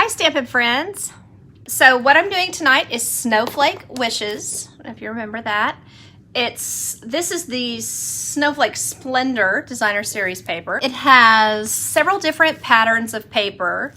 Hi Stampin' friends. So what I'm doing tonight is Snowflake Wishes, if you remember that. This is the Snowflake Splendor Designer Series paper. It has several different patterns of paper,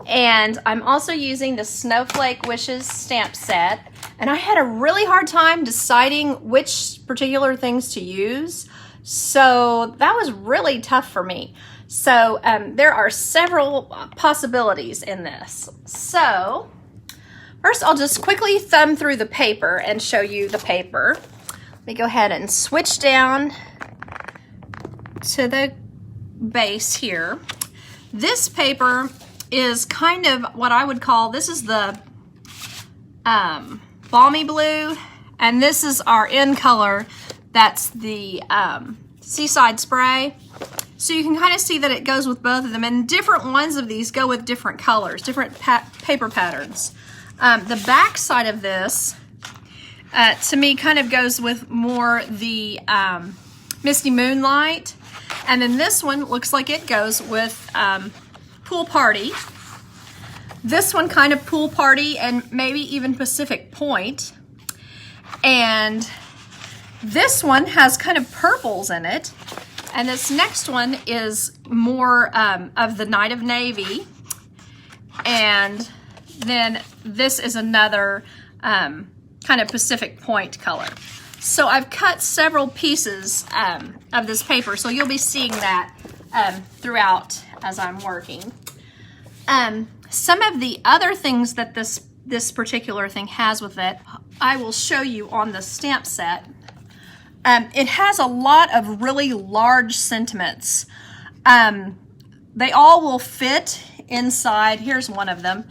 and I'm also using the Snowflake Wishes stamp set, and I had a really hard time deciding which particular things to use, so that was really tough for me. So there are several possibilities in this. So first I'll just quickly thumb through the paper and show you the paper. Let me go ahead and switch down to the base here. This paper is kind of what I would call, this is the balmy blue, and this is our in color. That's the Seaside Spray. So you can kind of see that it goes with both of them, and different ones of these go with different colors, different paper patterns. The back side of this, to me, kind of goes with more the Misty Moonlight, and then this one looks like it goes with Pool Party. This one kind of Pool Party and maybe even Pacific Point, and this one has kind of purples in it. And this next one is more of the Night of Navy. And then this is another kind of Pacific Point color. So I've cut several pieces of this paper, so you'll be seeing that throughout as I'm working. Some of the other things that this particular thing has with it, I will show you on the stamp set. It has a lot of really large sentiments. They all will fit inside. Here's one of them.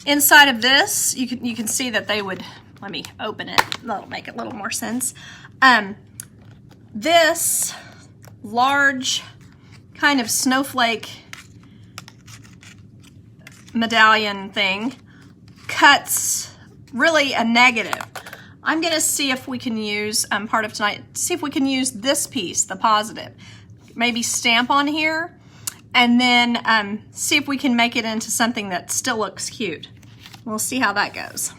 Inside of this, you can see that they would, let me open it, that'll make a little more sense. This large kind of snowflake medallion thing cuts really a negative. I'm going to see if we can use, part of tonight, see if we can use this piece, the positive. Maybe stamp on here, and then see if we can make it into something that still looks cute. We'll see how that goes.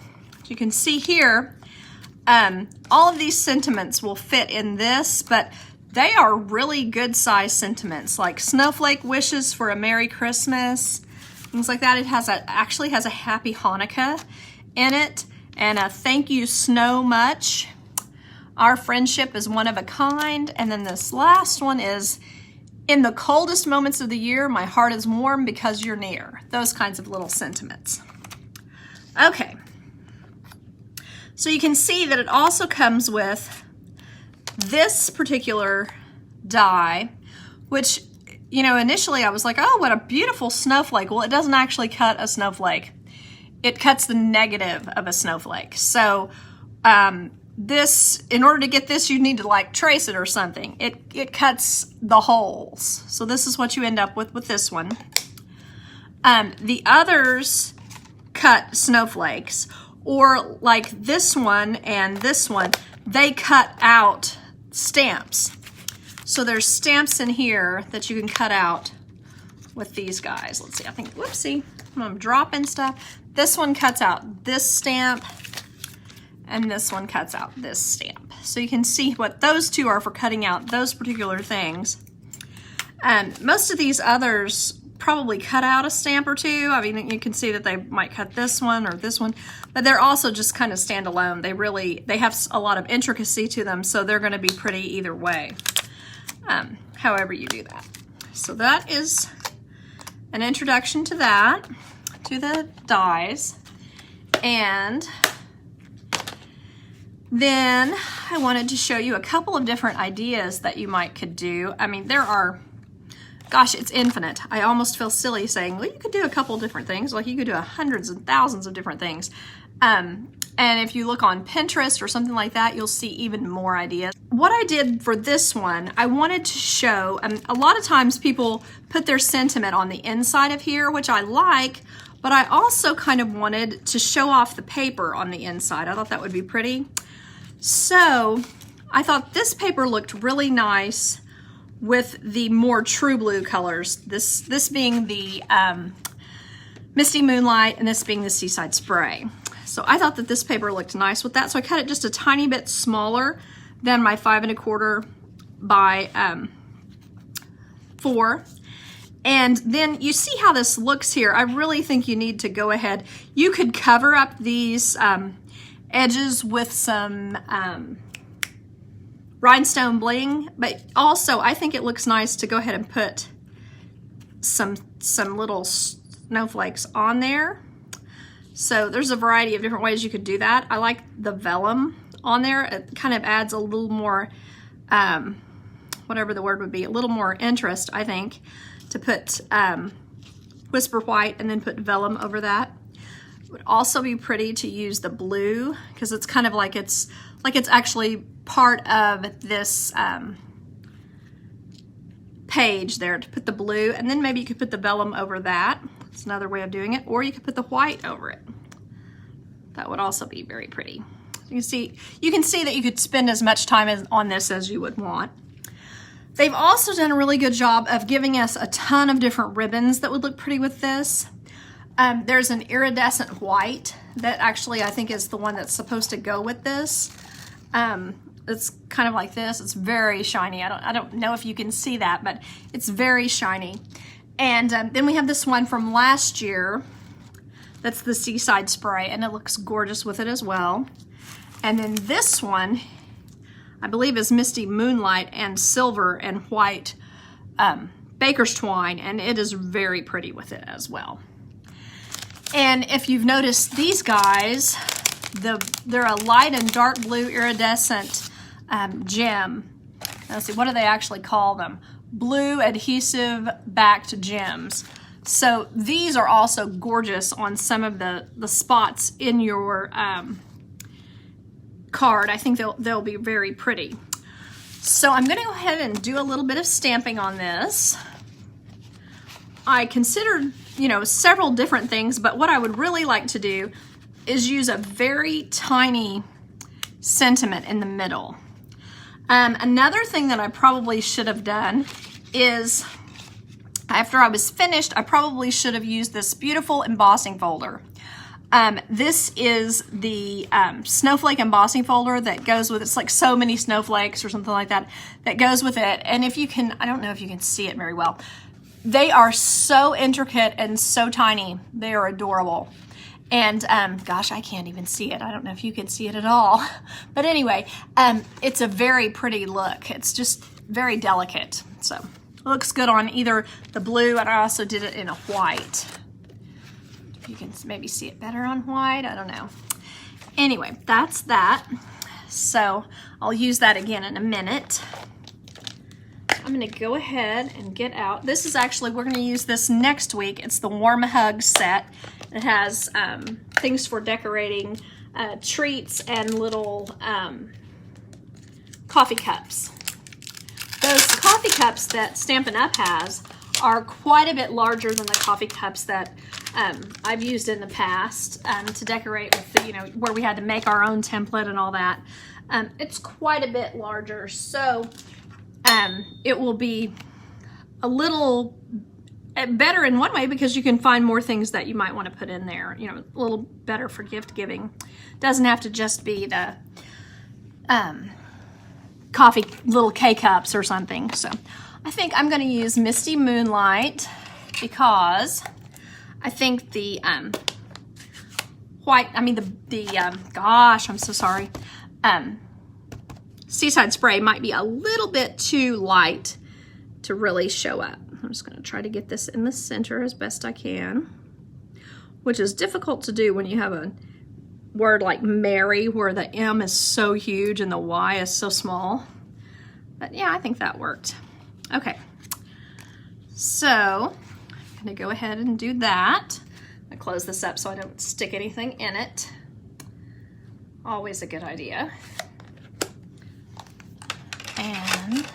You can see here, all of these sentiments will fit in this, but they are really good size sentiments, like Snowflake Wishes for a Merry Christmas, things like that. It has actually has a Happy Hanukkah in it. And a Thank You Snow Much. Our friendship is one of a kind. And then this last one is, in the coldest moments of the year, my heart is warm because you're near. Those kinds of little sentiments. Okay. So you can see that it also comes with this particular die, which, you know, initially I was like, oh, what a beautiful snowflake. Well, it doesn't actually cut a snowflake. It cuts the negative of a snowflake. So this, in order to get this, you need to like trace it or something. It cuts the holes. So this is what you end up with this one. The others cut snowflakes, or like this one and this one, they cut out stamps. So there's stamps in here that you can cut out with these guys. Let's see, I think, whoopsie, I'm dropping stuff. This one cuts out this stamp, and this one cuts out this stamp. So you can see what those two are for cutting out those particular things. Most of these others probably cut out a stamp or two. I mean, you can see that they might cut this one or this one, but they're also just kind of standalone. They have a lot of intricacy to them, so they're going to be pretty either way, however you do that. So that is an introduction to that, to the dies. And then I wanted to show you a couple of different ideas that you could do. I mean, there are, gosh, it's infinite. I almost feel silly saying, well, you could do a couple different things. Like you could do hundreds and thousands of different things. And if you look on Pinterest or something like that, you'll see even more ideas. What I did for this one, I wanted to show, a lot of times people put their sentiment on the inside of here, which I like, but I also kind of wanted to show off the paper on the inside. I thought that would be pretty. So I thought this paper looked really nice with the more true blue colors. This being the Misty Moonlight, and this being the Seaside Spray. So I thought that this paper looked nice with that, so I cut it just a tiny bit smaller than my 5 1/4 by 4. And then you see how this looks here. I really think you need to go ahead. You could cover up these edges with some rhinestone bling, but also I think it looks nice to go ahead and put some little snowflakes on there. So there's a variety of different ways you could do that. I like the vellum on there. It kind of adds a little more, whatever the word would be, a little more interest, I think, to put Whisper White and then put vellum over that. It would also be pretty to use the blue, because it's kind of like it's actually part of this page there, to put the blue, and then maybe you could put the vellum over that. It's another way of doing it, or you could put the white over it. That would also be very pretty. You can see that you could spend as much time on this as you would want. They've also done a really good job of giving us a ton of different ribbons that would look pretty with this. There's an iridescent white that actually I think is the one that's supposed to go with this. It's kind of like this. It's very shiny. I don't know if you can see that, but it's very shiny. And then we have this one from last year. That's the Seaside Spray, and it looks gorgeous with it as well. And then this one, I believe, is Misty Moonlight and silver and white baker's twine, and it is very pretty with it as well. And if you've noticed these guys, they're a light and dark blue iridescent gem. Let's see, what do they actually call them? Blue adhesive backed gems. So these are also gorgeous on some of the spots in your card. I think they'll be very pretty. So I'm going to go ahead and do a little bit of stamping on this. I considered, several different things, but what I would really like to do is use a very tiny sentiment in the middle. Another thing that I probably should have done is, after I was finished, I probably should have used this beautiful embossing folder. This is the Snowflake embossing folder that goes with, it's like so many snowflakes or something like that, that goes with it. And if you can, I don't know if you can see it very well. They are so intricate and so tiny. They are adorable. And gosh, I can't even see it. I don't know if you can see it at all. But anyway, it's a very pretty look. It's just very delicate. So it looks good on either the blue, and I also did it in a white. If you can maybe see it better on white, I don't know. Anyway, that's that. So I'll use that again in a minute. I'm gonna go ahead and get out. This is actually, we're gonna use this next week. It's the Warm Hug set. It has things for decorating treats and little coffee cups. Those coffee cups that Stampin' Up! Has are quite a bit larger than the coffee cups that I've used in the past to decorate with the, where we had to make our own template and all that. It's quite a bit larger, so it will be a little better in one way because you can find more things that you might want to put in there, a little better for gift giving. Doesn't have to just be the coffee little K-cups or something. So I think I'm going to use Misty Moonlight because I think the gosh, I'm so sorry. Seaside Spray might be a little bit too light to really show up. I'm just going to try to get this in the center as best I can, which is difficult to do when you have a word like Mary where the M is so huge and the Y is so small. But yeah, I think that worked. Okay, so I'm going to go ahead and do that. I'm going to close this up so I don't stick anything in it. Always a good idea. And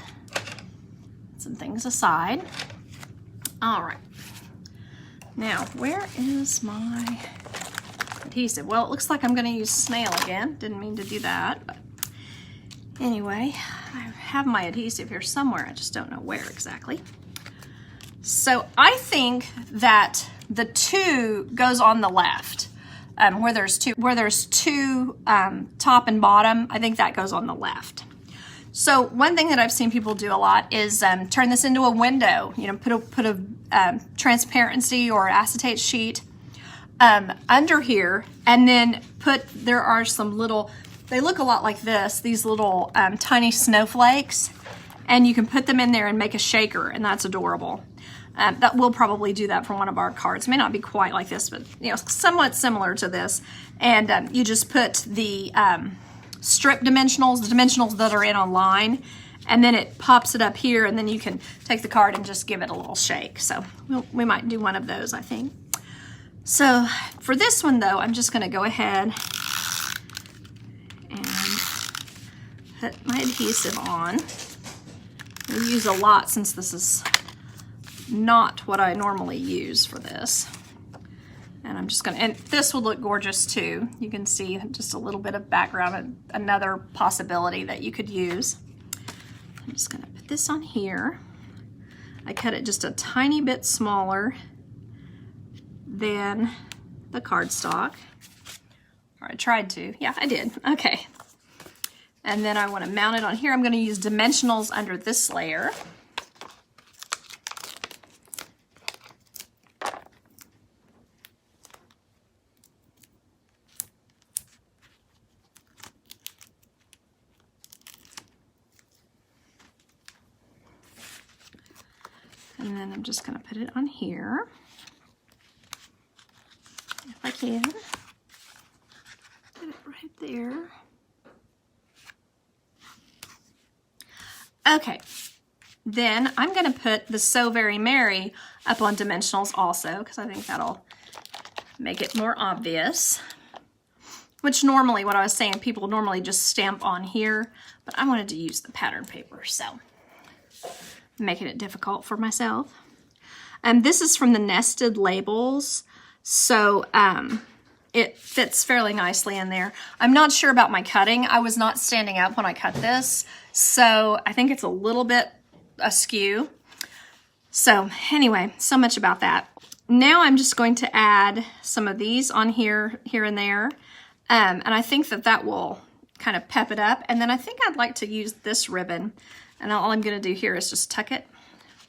some things aside. All right. Now, where is my adhesive? Well, it looks like I'm going to use snail again. Didn't mean to do that, but anyway, I have my adhesive here somewhere. I just don't know where exactly. So I think that the 2 goes on the left. Where there's two top and bottom, I think that goes on the left. So one thing that I've seen people do a lot is turn this into a window. You know, put a transparency or acetate sheet under here, and then there are some little, they look a lot like this, these little tiny snowflakes, and you can put them in there and make a shaker, and that's adorable. That will probably do that for one of our cards. It may not be quite like this, but you know, somewhat similar to this. And you just put the strip dimensionals, the dimensionals that are in on line, and then it pops it up here, and then you can take the card and just give it a little shake. So we might do one of those, I think. So for this one though, I'm just gonna go ahead and put my adhesive on. We'll use a lot since this is not what I normally use for this. And I'm just gonna, and this will look gorgeous too. You can see just a little bit of background, another possibility that you could use. I'm just gonna put this on here. I cut it just a tiny bit smaller than the cardstock. Or I tried to, yeah, I did, okay. And then I wanna mount it on here. I'm gonna use dimensionals under this layer. And then I'm just gonna put it on here, if I can. Get it right there. Okay, then I'm gonna put the So Very Merry up on dimensionals also, because I think that'll make it more obvious. Which normally, what I was saying, people normally just stamp on here, but I wanted to use the pattern paper, so making it difficult for myself. And this is from the Nested Labels, so it fits fairly nicely in there. I'm not sure about my cutting. I was not standing up when I cut this, so I think it's a little bit askew. So anyway, so much about that. Now I'm just going to add some of these on here and there, and I think that will kind of pep it up. And then I think I'd like to use this ribbon. And all I'm gonna do here is just tuck it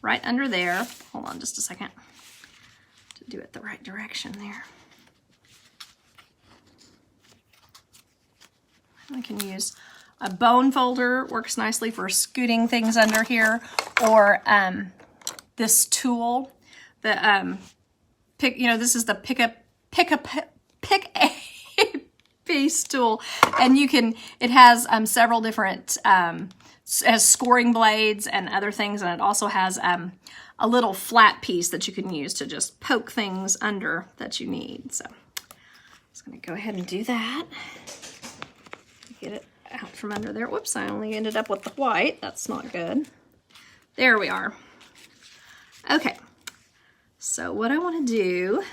right under there. Hold on just a second to do it the right direction there. I can use a bone folder, works nicely for scooting things under here, or this tool, the this is the pick a piece tool, and it has several different has scoring blades and other things, and it also has a little flat piece that you can use to just poke things under that you need. So I'm just gonna go ahead and do that. Get it out from under there. Whoops, I only ended up with the white. That's not good. There we are. Okay, so what I wanna do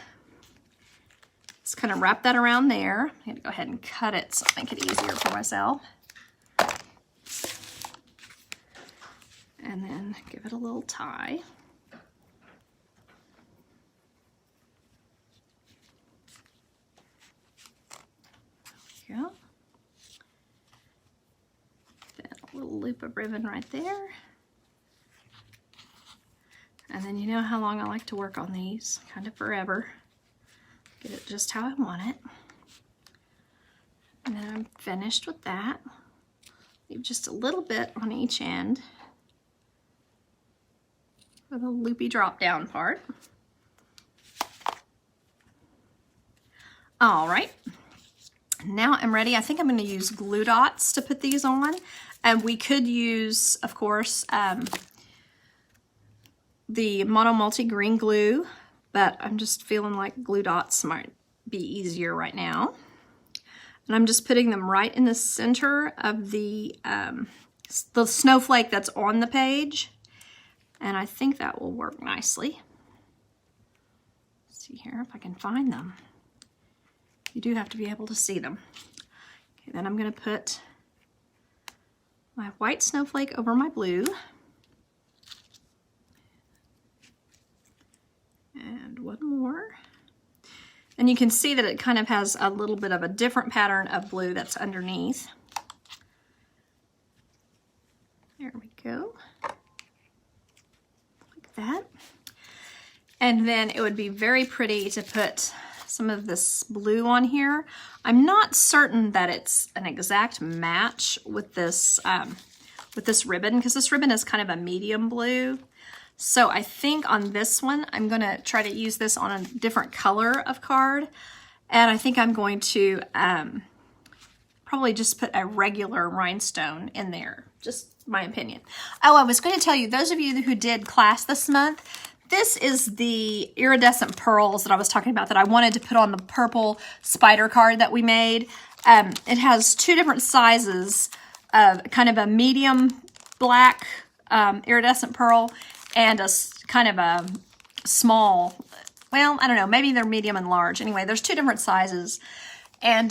is kind of wrap that around there. I'm gonna go ahead and cut it so I make it easier for myself. And then give it a little tie. There we go. Then a little loop of ribbon right there. And then you know how long I like to work on these, kind of forever. Get it just how I want it. And then I'm finished with that. Leave just a little bit on each end for the loopy drop down part. All right, now I'm ready. I think I'm going to use glue dots to put these on, and we could use, of course, the Mono Multi green glue, but I'm just feeling like glue dots might be easier right now. And I'm just putting them right in the center of the snowflake that's on the page. And I think that will work nicely. Let's see here if I can find them. You do have to be able to see them. Okay, then I'm gonna put my white snowflake over my blue. And one more. And you can see that it kind of has a little bit of a different pattern of blue that's underneath. There we go. Like that. And then it would be very pretty to put some of this blue on here. I'm not certain that it's an exact match with this ribbon, because this ribbon is kind of a medium blue. So I think on this one, I'm gonna try to use this on a different color of card. And I think I'm going to probably just put a regular rhinestone in there. Just my opinion. Oh, I was going to tell you, those of you who did class this month, this is the iridescent pearls that I was talking about that I wanted to put on the purple spider card that we made. It has two different sizes of kind of a medium black iridescent pearl and a kind of a small, well, I don't know, maybe they're medium and large. Anyway, there's two different sizes. And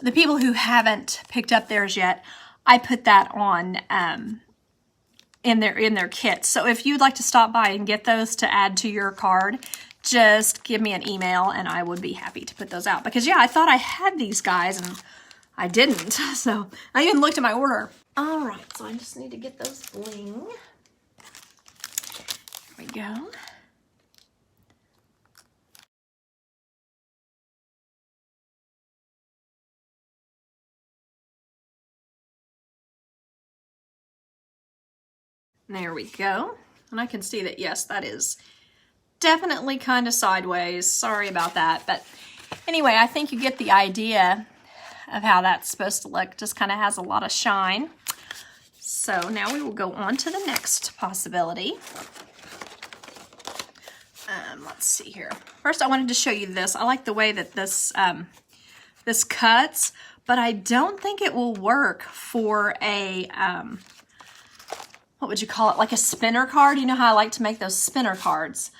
the people who haven't picked up theirs yet, I put that on in their kit. So if you'd like to stop by and get those to add to your card, just give me an email and I would be happy to put those out. Because yeah, I thought I had these guys and I didn't. So I even looked at my order. All right, so I just need to get those bling. Here we go. There we go. And I can see that, yes, that is definitely kind of sideways. Sorry about that. But anyway, I think you get the idea of how that's supposed to look. Just kind of has a lot of shine. So now we will go on to the next possibility. Let's see here. First, I wanted to show you this. I like the way that this this cuts, but I don't think it will work for a what would you call it? Like a spinner card. You know how I like to make those spinner cards.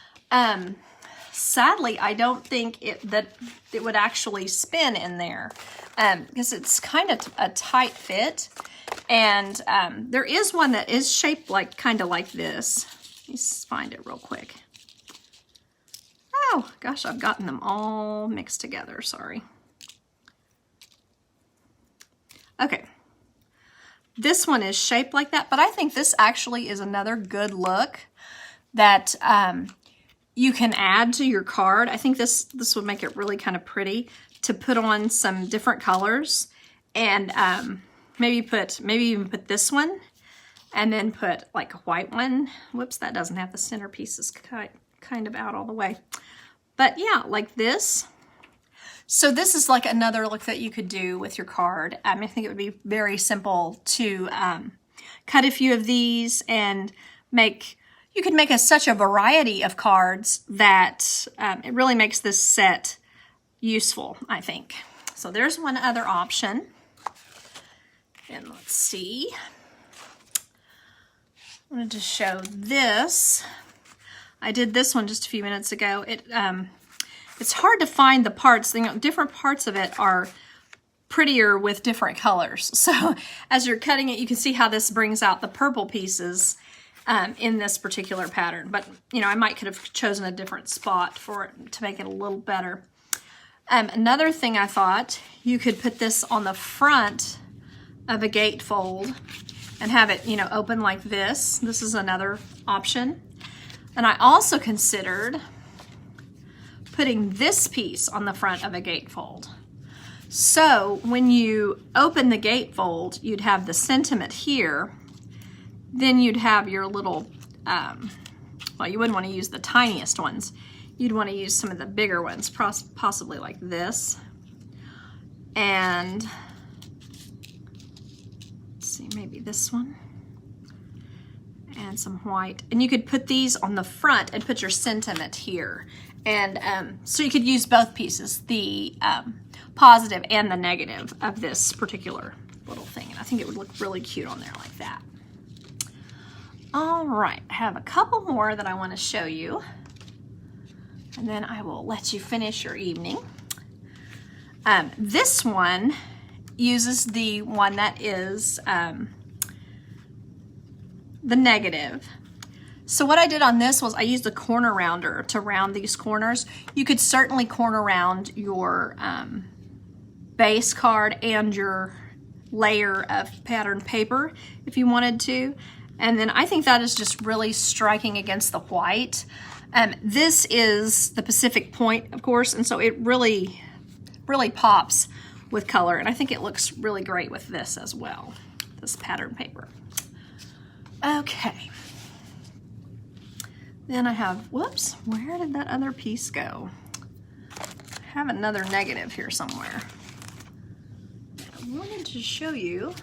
Sadly, I don't think that it would actually spin in there because it's kind of a tight fit. And there is one that is shaped like kind of like this. Let me find it real quick. Oh, gosh, I've gotten them all mixed together. Sorry. Okay. This one is shaped like that, but I think this actually is another good look that you can add to your card. I think this would make it really kind of pretty to put on some different colors and maybe even put this one and then put like a white one. Whoops, that doesn't have the centerpieces kind of out all the way. But yeah, like this. So this is like another look that you could do with your card. I think it would be very simple to cut a few of these and you could make such a variety of cards that it really makes this set useful, I think. So there's one other option. And let's see. I wanted to show this. I did this one just a few minutes ago. It's hard to find the parts. Different parts of it are prettier with different colors. So as you're cutting it, you can see how this brings out the purple pieces in this particular pattern. But, you know, I might could have chosen a different spot for it to make it a little better. Another thing I thought, you could put this on the front of a gatefold and have it, you know, open like this. This is another option. And I also considered putting this piece on the front of a gatefold. So when you open the gatefold, you'd have the sentiment here. Then you'd have your little, well, you wouldn't want to use the tiniest ones. You'd want to use some of the bigger ones, possibly like this. And let's see, maybe this one. And some white. And you could put these on the front and put your sentiment here. And so you could use both pieces, the positive and the negative of this particular little thing. And I think it would look really cute on there like that. All right, I have a couple more that I want to show you. And then I will let you finish your evening. This one uses the one that is the negative. So what I did on this was I used a corner rounder to round these corners. You could certainly corner round your base card and your layer of patterned paper if you wanted to. And then I think that is just really striking against the white. This is the Pacific Point, of course, and so it really pops with color. And I think it looks really great with this as well, this patterned paper. Okay. Then I have, whoops, where did that other piece go? I have another negative here somewhere. I wanted to show you.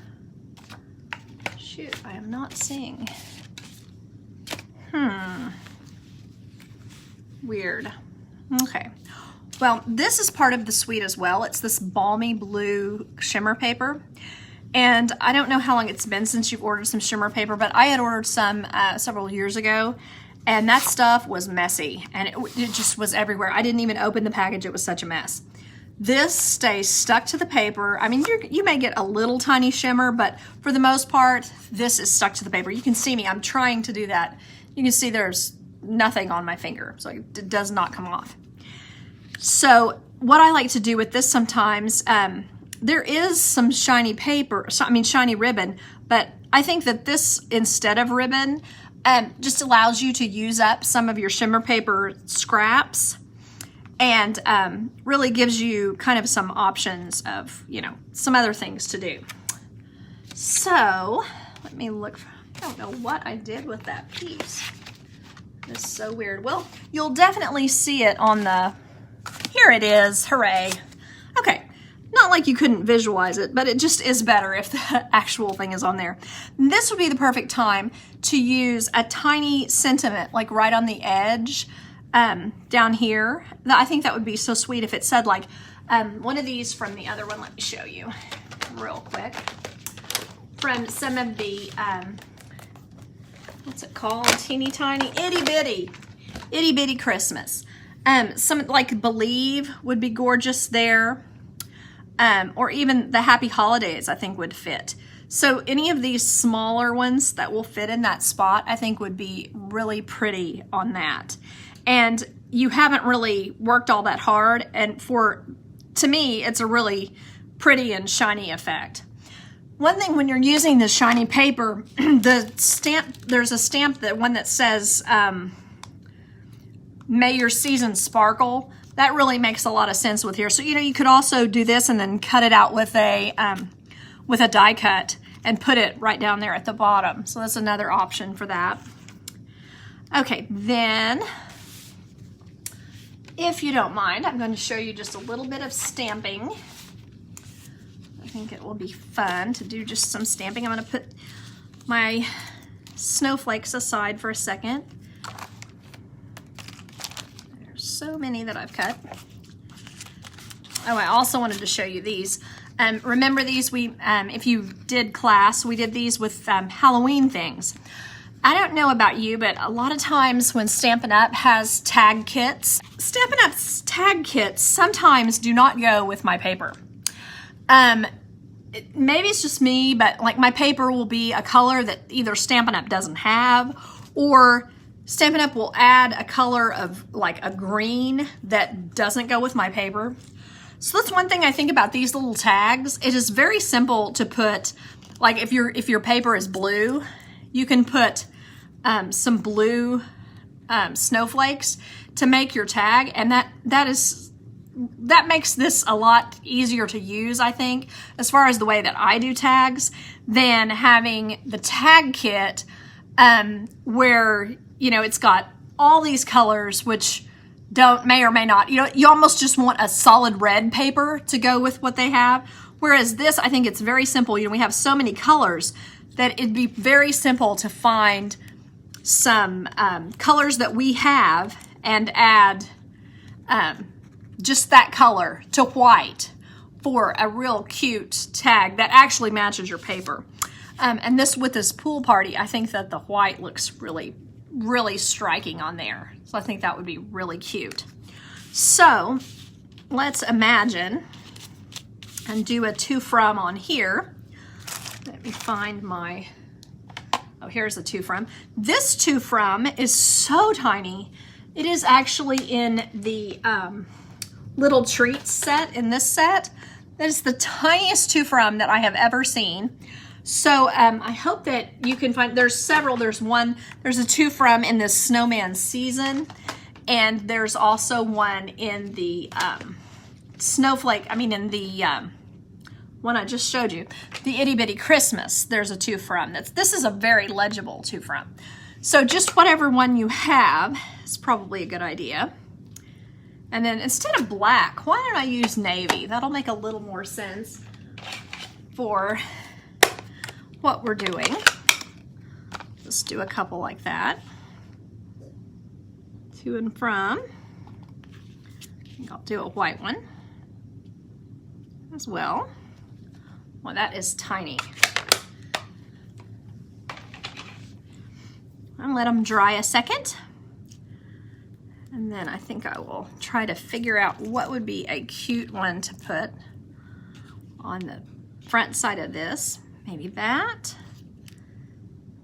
Shoot, I am not seeing. Weird. Okay. Well, this is part of the suite as well. It's this balmy blue shimmer paper. And I don't know how long it's been since you've ordered some shimmer paper, but I had ordered some several years ago. And that stuff was messy, and it just was everywhere. I didn't even open the package. It was such a mess. This stays stuck to the paper. I mean, you may get a little tiny shimmer, but for the most part, this is stuck to the paper. You can see me. I'm trying to do that. You can see there's nothing on my finger, so it does not come off. So what I like to do with this sometimes, there is some shiny paper, shiny ribbon, but I think that this, instead of ribbon, just allows you to use up some of your shimmer paper scraps and really gives you kind of some options of, some other things to do. So let me look. I don't know what I did with that piece. It's so weird. Well, you'll definitely see it on the, here it is, hooray. Okay. Not like you couldn't visualize it, but it just is better if the actual thing is on there. This would be the perfect time to use a tiny sentiment, like right on the edge down here. I think that would be so sweet if it said like one of these from the other one. Let me show you real quick. From some of the, what's it called? Teeny tiny, itty bitty Christmas. Some like Believe would be gorgeous there. Or even the Happy Holidays, I think would fit. So any of these smaller ones that will fit in that spot, I think would be really pretty on that. And you haven't really worked all that hard. And to me, it's a really pretty and shiny effect. One thing when you're using this shiny paper, there's a stamp, one that says, May Your Season Sparkle. That really makes a lot of sense with here. So, you could also do this and then cut it out with a die cut and put it right down there at the bottom. So that's another option for that. Okay, then, if you don't mind, I'm going to show you just a little bit of stamping. I think it will be fun to do just some stamping. I'm going to put my snowflakes aside for a second. So many that I've cut. Oh, I also wanted to show you these. Remember these? If you did class, we did these with Halloween things. I don't know about you, but a lot of times when Stampin' Up! Has tag kits, Stampin' Up's tag kits sometimes do not go with my paper. Maybe it's just me, but like my paper will be a color that either Stampin' Up! Doesn't have, or Stampin' Up! Will add a color of like a green that doesn't go with my paper. So that's one thing I think about these little tags. It is very simple to put, like if your paper is blue, you can put some blue snowflakes to make your tag, and that makes this a lot easier to use, I think, as far as the way that I do tags, than having the tag kit where it's got all these colors which may or may not, you almost just want a solid red paper to go with what they have. Whereas this, I think it's very simple. We have so many colors that it'd be very simple to find some colors that we have and add just that color to white for a real cute tag that actually matches your paper. And with this pool party, I think that the white looks really, really striking on there. So I think that would be really cute. So let's imagine and do a to from on here. Let me find my Oh, here's a to from. This to from is so tiny. It is actually in the little treats set, in this set. That is the tiniest to from that I have ever seen. So I hope that you can find, there's several. There's a to from in this snowman season. And there's also one in the Snowflake, in the one I just showed you, the Itty Bitty Christmas. There's a to from. This is a very legible to from. So just whatever one you have is probably a good idea. And then instead of black, why don't I use navy? That'll make a little more sense for what we're doing. Just do a couple like that. To and from. I think I'll do a white one as well. Well, that is tiny. I'll let them dry a second. And then I think I will try to figure out what would be a cute one to put on the front side of this. Maybe that.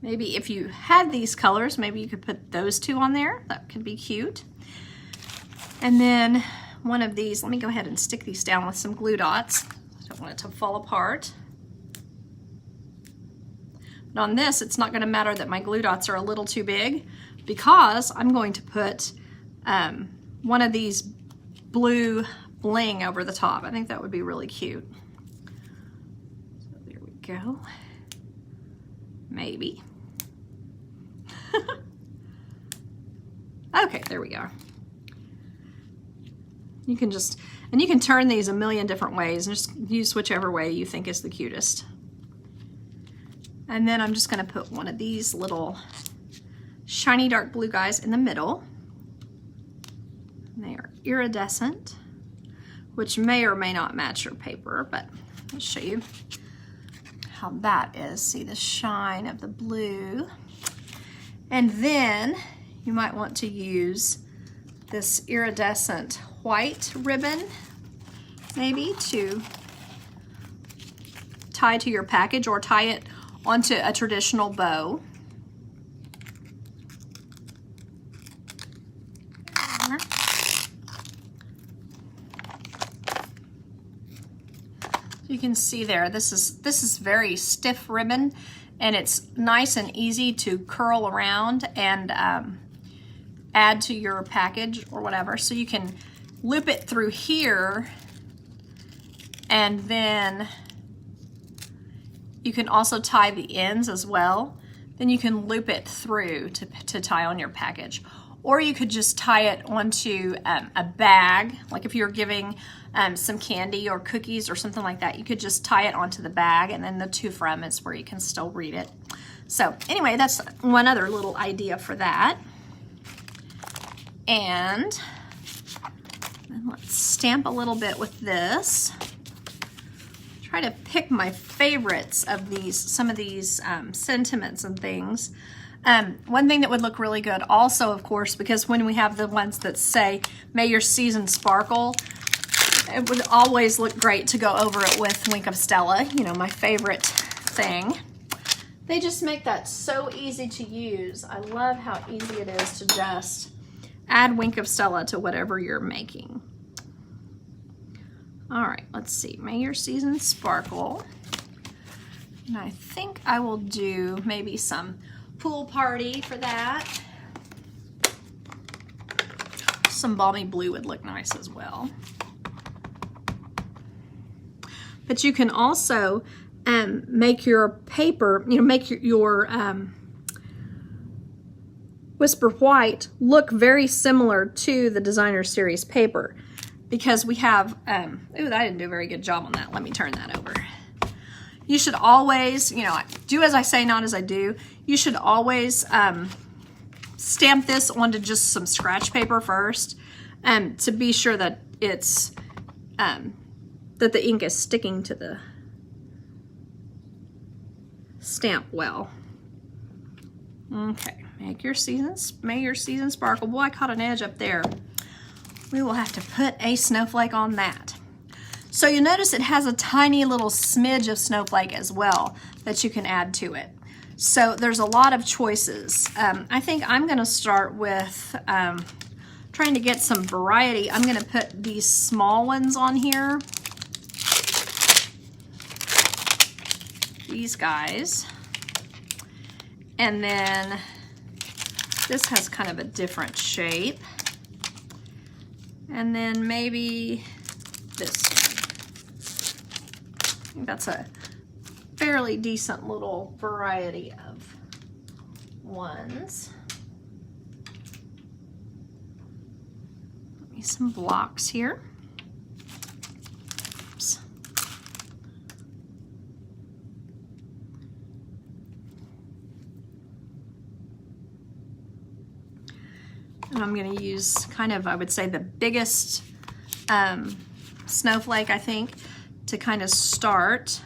Maybe if you had these colors, maybe you could put those two on there. That could be cute. And then one of these, let me go ahead and stick these down with some glue dots. I don't want it to fall apart. But on this, it's not going to matter that my glue dots are a little too big because I'm going to put one of these blue bling over the top. I think that would be really cute. So there we go. Maybe. Okay, there we go. You can just, and you can turn these a million different ways and just use whichever way you think is the cutest. And then I'm just going to put one of these little shiny dark blue guys in the middle. They are iridescent, which may or may not match your paper, but I'll show you how that is. See the shine of the blue. And then you might want to use this iridescent white ribbon maybe to tie to your package or tie it onto a traditional bow. You can see there, this is very stiff ribbon, and it's nice and easy to curl around and add to your package or whatever. So you can loop it through here, and then you can also tie the ends as well. Then you can loop it through to tie on your package. Or you could just tie it onto a bag, like if you're giving some candy or cookies or something like that, you could just tie it onto the bag, and then the to from is where you can still read it. So anyway, that's one other little idea for that. And then let's stamp a little bit with this. Try to pick my favorites of these, some of these sentiments and things. One thing that would look really good also, of course, because when we have the ones that say, may your season sparkle, it would always look great to go over it with Wink of Stella, you know, my favorite thing. They just make that so easy to use. I love how easy it is to just add Wink of Stella to whatever you're making. All right, let's see, may your season sparkle. And I think I will do maybe some pool party for that. Some balmy blue would look nice as well. But you can also make your paper, you know, make your Whisper White look very similar to the Designer Series paper, because we have, ooh, I didn't do a very good job on that. Let me turn that over. You should always, you know, do as I say, not as I do. You should always stamp this onto just some scratch paper first, to be sure that it's, that the ink is sticking to the stamp well. Okay, may your season sparkle. Boy, I caught an edge up there. We will have to put a snowflake on that. So you notice it has a tiny little smidge of snowflake as well that you can add to it. So there's a lot of choices. I think I'm going to start with trying to get some variety. I'm going to put these small ones on here. These guys. And then this has kind of a different shape. And then maybe this one. I think that's a fairly decent little variety of ones. Put me some blocks here. Oops. And I'm going to use kind of, I would say, the biggest snowflake, I think, to kind of start.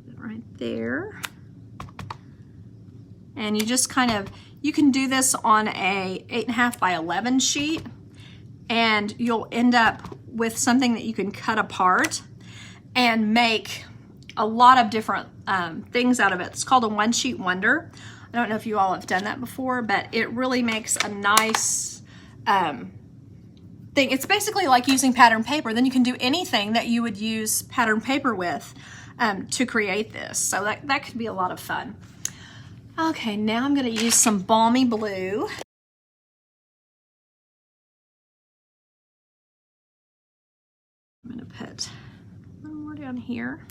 Put it right there. And you just kind of, you can do this on a 8.5 by 11 sheet, and you'll end up with something that you can cut apart and make a lot of different things out of it. It's called a one sheet wonder. I don't know if you all have done that before, but it really makes a nice thing. It's basically like using pattern paper. Then you can do anything that you would use pattern paper with to create this. So that could be a lot of fun. Okay, now I'm going to use some balmy blue. I'm going to put one more down here.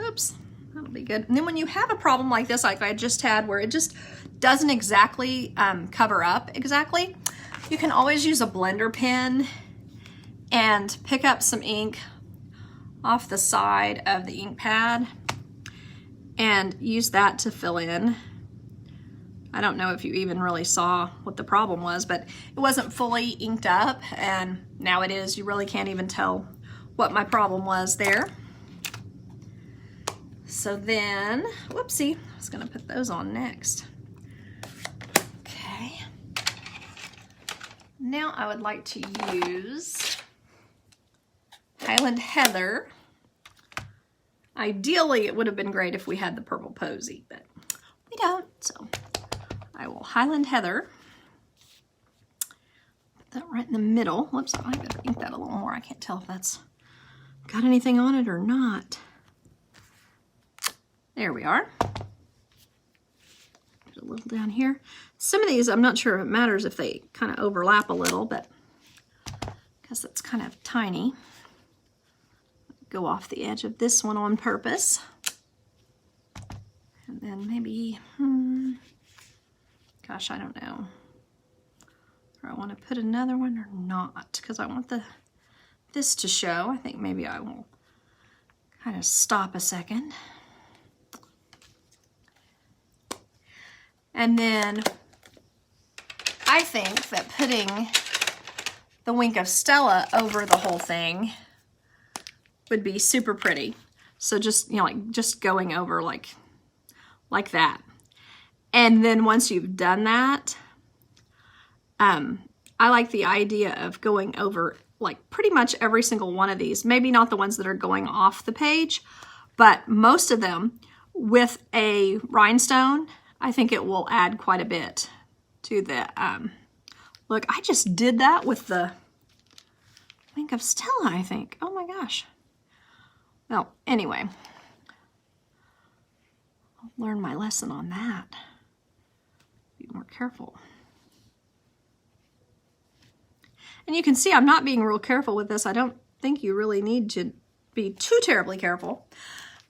Oops. That'll be good. And then when you have a problem like this, like I just had, where it just doesn't exactly cover up exactly, you can always use a blender pen and pick up some ink off the side of the ink pad and use that to fill in. I don't know if you even really saw what the problem was, but it wasn't fully inked up, and now it is. You really can't even tell what my problem was there. So then, whoopsie, I was gonna put those on next. Okay. Now I would like to use Highland Heather. Ideally, it would have been great if we had the purple posy, but we don't, so I will Highland Heather. Put that right in the middle. Whoops, I might better ink that a little more. I can't tell if that's got anything on it or not. There we are. Put a little down here. Some of these, I'm not sure if it matters if they kind of overlap a little, but because it's kind of tiny. Go off the edge of this one on purpose. And then maybe, gosh, I don't know. Do I want to put another one or not? Because I want this to show. I think maybe I will kind of stop a second. And then I think that putting the Wink of Stella over the whole thing would be super pretty. So just, you know, like just going over like that. And then once you've done that, I like the idea of going over like pretty much every single one of these. Maybe not the ones that are going off the page, but most of them with a rhinestone. I think it will add quite a bit to the look. I just did that with the Wink of Stella, I think. Oh my gosh. Well, anyway, I'll learn my lesson on that. Be more careful. And you can see I'm not being real careful with this. I don't think you really need to be too terribly careful.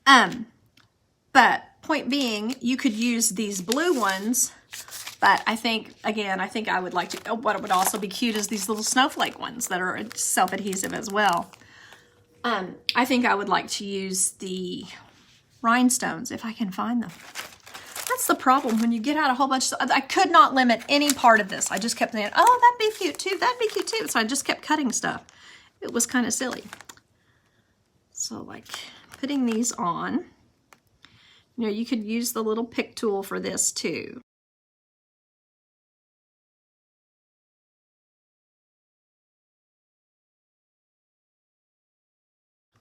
But point being, you could use these blue ones, but I think, again, I think I would like to, what would also be cute is these little snowflake ones that are self-adhesive as well. I think I would like to use the rhinestones if I can find them. That's the problem when you get out a whole bunch of, I could not limit any part of this. I just kept saying, oh, that'd be cute too, that'd be cute too. So I just kept cutting stuff. It was kind of silly. So like putting these on, you know, you could use the little pick tool for this too.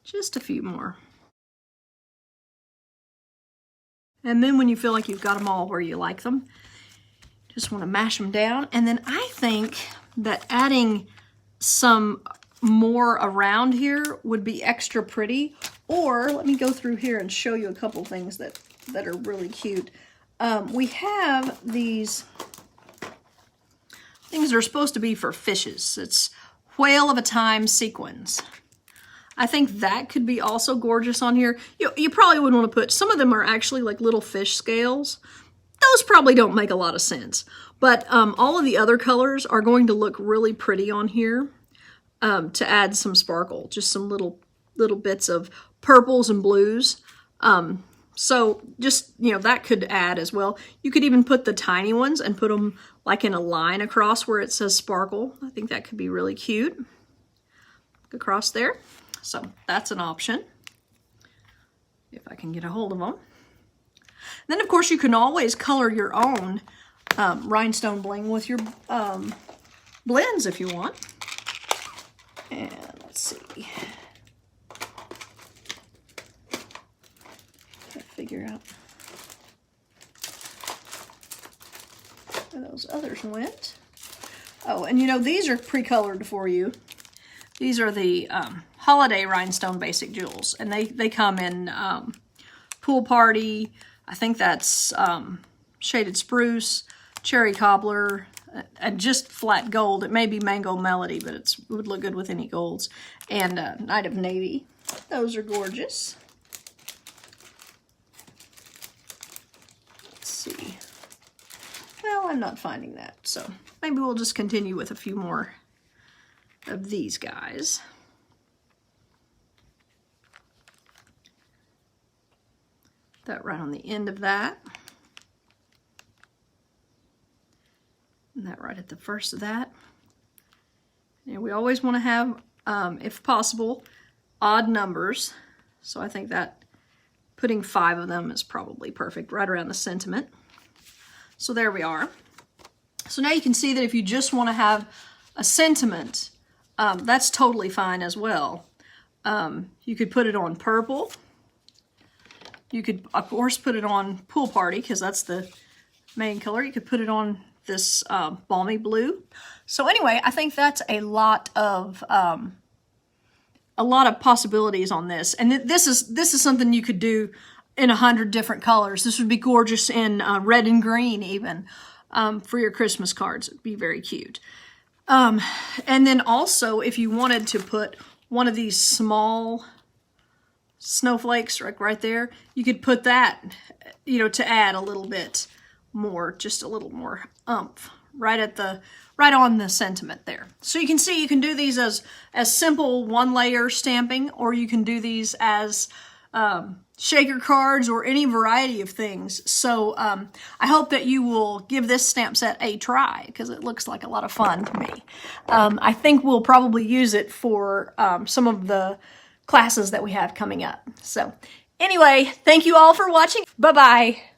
Just a few more. And then when you feel like you've got them all where you like them, just want to mash them down. And then I think that adding some more around here would be extra pretty. Or let me go through here and show you a couple things that are really cute. We have these things that are supposed to be for fishes. It's Whale of a Time sequins. I think that could be also gorgeous on here. You probably wouldn't want to put, some of them are actually like little fish scales. Those probably don't make a lot of sense. But all of the other colors are going to look really pretty on here to add some sparkle. Just some little bits of purples and blues. So just, you know, that could add as well. You could even put the tiny ones and put them like in a line across where it says sparkle. I think that could be really cute. Across there. So that's an option. If I can get a hold of them. Then of course you can always color your own rhinestone bling with your blends if you want. And let's see. Figure out where those others went. Oh, and you know, these are pre-colored for you. These are the Holiday Rhinestone Basic Jewels, and they come in Pool Party. I think that's Shaded Spruce, Cherry Cobbler, and just flat gold. It may be Mango Melody, but it would look good with any golds. And Night of Navy. Those are gorgeous. See. Well, I'm not finding that, so maybe we'll just continue with a few more of these guys. That right on the end of that. And that right at the first of that. And we always want to have, if possible, odd numbers. So I think that putting 5 of them is probably perfect, right around the sentiment. So there we are. So now you can see that if you just want to have a sentiment, that's totally fine as well. You could put it on purple. You could, of course, put it on Pool Party because that's the main color. You could put it on this balmy blue. So anyway, I think that's a lot of possibilities on this. And this is something you could do in 100 different colors. This would be gorgeous in red and green even for your Christmas cards. It'd be very cute. And then also, if you wanted to put one of these small snowflakes right there, you could put that, you know, to add a little bit more, just a little more oomph right on the sentiment there. So you can see you can do these as simple one layer stamping, or you can do these as shaker cards or any variety of things. So I hope that you will give this stamp set a try because it looks like a lot of fun to me. I think we'll probably use it for some of the classes that we have coming up. So anyway, thank you all for watching. Bye-bye.